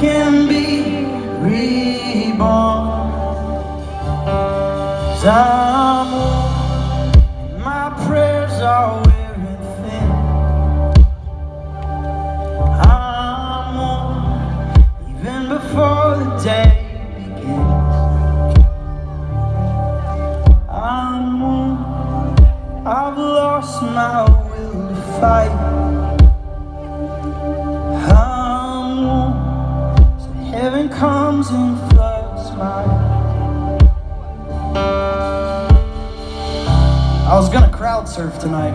can be reborn. 'Cause I'm worn, and my prayers are wearing thin. I'm worn, even before the day begins. I'm worn, I've lost my will to fight. I'm worn, so heaven comes and floods my life. I was gonna crowd surf tonight,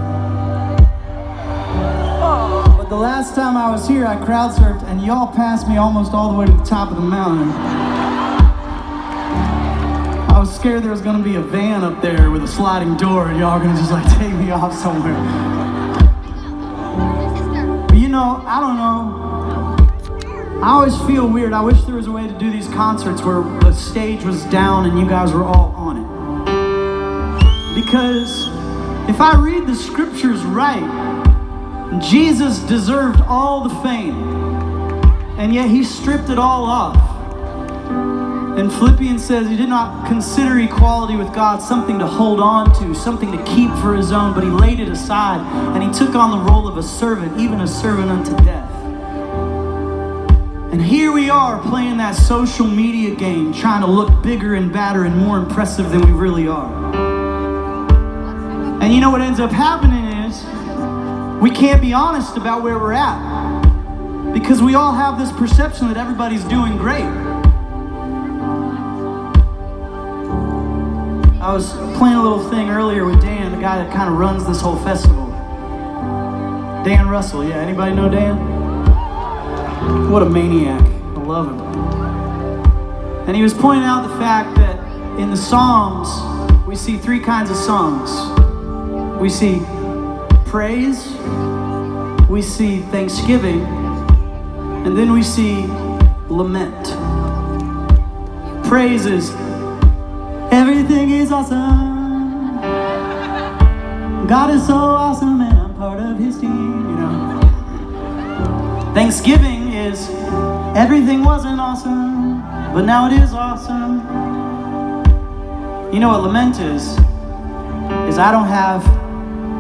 but the last time I was here I crowd surfed and y'all passed me almost all the way to the top of the mountain. I was scared there was gonna be a van up there with a sliding door and y'all were gonna just like take me off somewhere. But you know, I don't know, I always feel weird. I wish there was a way to do these concerts where the stage was down and you guys were all on it. Because if I read the scriptures right, Jesus deserved all the fame, and yet he stripped it all off. And Philippians says he did not consider equality with God something to hold on to, something to keep for his own, but he laid it aside, and he took on the role of a servant, even a servant unto death. And here we are playing that social media game, trying to look bigger and badder and more impressive than we really are. And you know what ends up happening is we can't be honest about where we're at, because we all have this perception that everybody's doing great. I was playing a little thing earlier with Dan, the guy that kind of runs this whole festival. Dan Russell, yeah, anybody know Dan? What a maniac, I love him. And he was pointing out the fact that in the Psalms, we see three kinds of songs. We see praise, we see thanksgiving, and then we see lament. Praise is, everything is awesome, God is so awesome and I'm part of his team, you know. Thanksgiving is, everything wasn't awesome, but now it is awesome. You know what lament is I don't have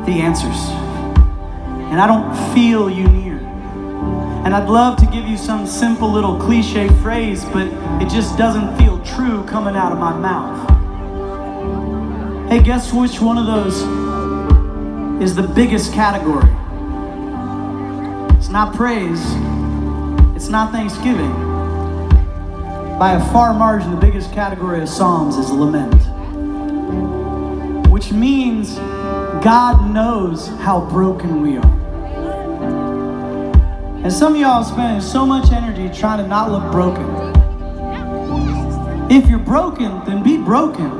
the answers, and I don't feel you near. And I'd love to give you some simple little cliche phrase, but it just doesn't feel true coming out of my mouth. Hey, guess which one of those is the biggest category? It's not praise, it's not thanksgiving. By a far margin, the biggest category of Psalms is lament, which means God knows how broken we are. And some of y'all are spending so much energy trying to not look broken. If you're broken, then be broken.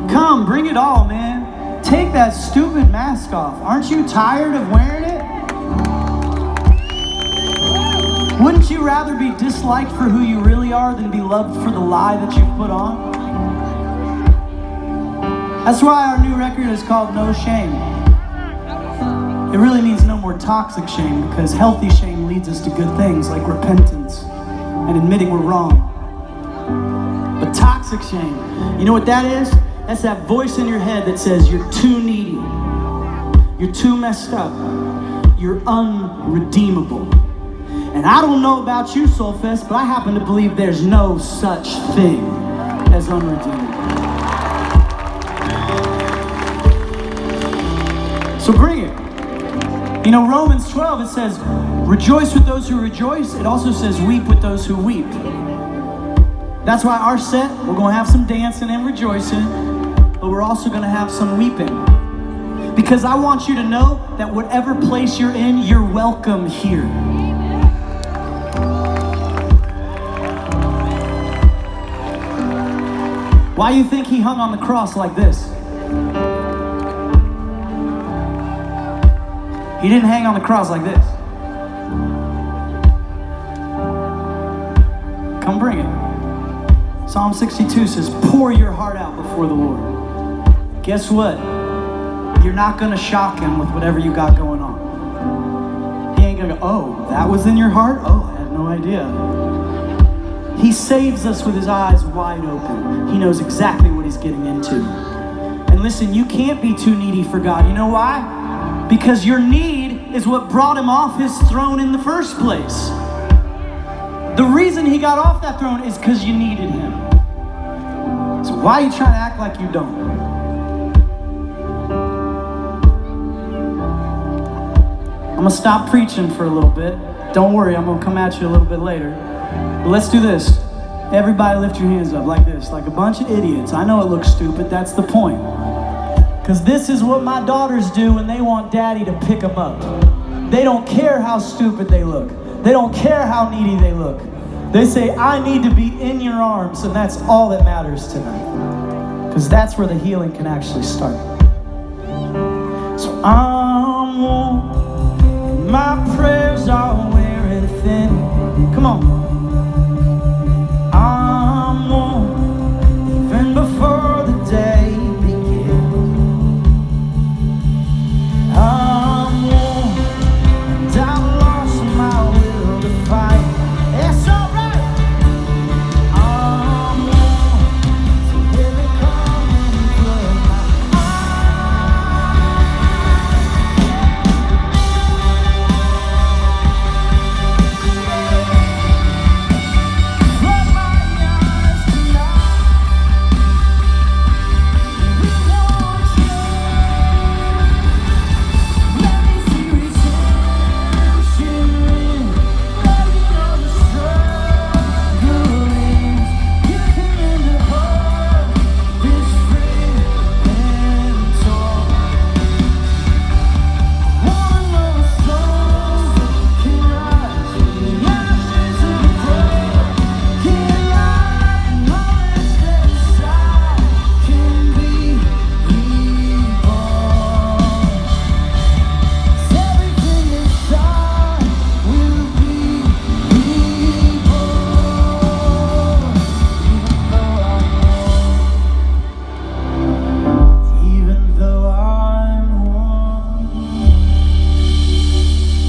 Come, bring it all, man. Take that stupid mask off. Aren't you tired of wearing it? Wouldn't you rather be disliked for who you really are than be loved for the lie that you've put on? That's why our new record is called No Shame. It really means no more toxic shame, because healthy shame leads us to good things like repentance and admitting we're wrong. But toxic shame, you know what that is? That's that voice in your head that says you're too needy, you're too messed up, you're unredeemable. And I don't know about you, Soulfest, but I happen to believe there's no such thing as unredeemable. So bring it. You know, Romans 12, it says, rejoice with those who rejoice. It also says, weep with those who weep. That's why our set, we're going to have some dancing and rejoicing, but we're also going to have some weeping. Because I want you to know that whatever place you're in, you're welcome here. Why do you think he hung on the cross like this? He didn't hang on the cross like this. Come bring it. Psalm 62 says, pour your heart out before the Lord. Guess what? You're not going to shock him with whatever you got going on. He ain't going to go, Oh, that was in your heart? Oh, I had no idea. He saves us with his eyes wide open. He knows exactly what he's getting into. And listen, you can't be too needy for God. You know why? Because your need is what brought him off his throne in the first place. The reason he got off that throne is because you needed him. So why are you trying to act like you don't? I'm gonna stop preaching for a little bit. Don't worry, I'm gonna come at you a little bit later. But let's do this. Everybody lift your hands up like this, like a bunch of idiots. I know it looks stupid, that's the point. Because this is what my daughters do when they want daddy to pick them up. They don't care how stupid they look. They don't care how needy they look. They say, I need to be in your arms, and that's all that matters tonight. Because that's where the healing can actually start. So I'm warm, and my prayers are wearing thin. Come on.